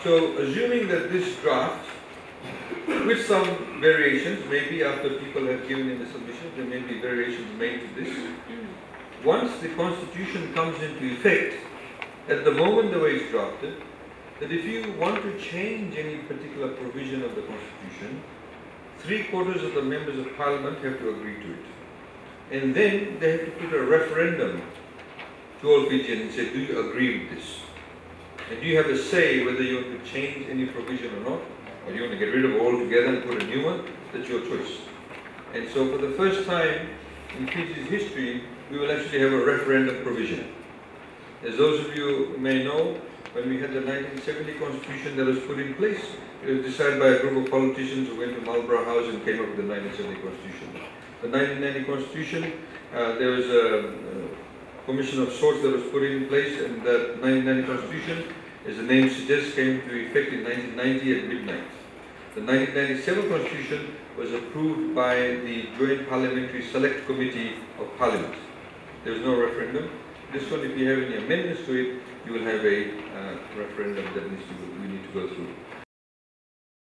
So assuming that this draft, with some variations, maybe after people have given in the submission, there may be variations made to this. Once the Constitution comes into effect, at the moment the way it's drafted, that if you want to change any particular provision of the Constitution, 3/4 of the members of Parliament have to agree to it. And then they have to put a referendum to all Fijians and say, do you agree with this? And do you have a say whether you want to change any provision or not? Or you want to get rid of it altogether and put a new one? That's your choice. And so for the first time in Fiji's history, we will actually have a referendum provision. As those of you may know, when we had the 1970 Constitution that was put in place, it was decided by a group of politicians who went to Marlborough House and came up with the 1970 Constitution. The 1990 Constitution, there was a commission of sorts that was put in place, and that 1990 Constitution, as the name suggests, came into effect in 1990 at midnight. The 1997 Constitution was approved by the Joint Parliamentary Select Committee of Parliament. There was no referendum. This one, if you have any amendments to it, you will have a referendum that we need to go through.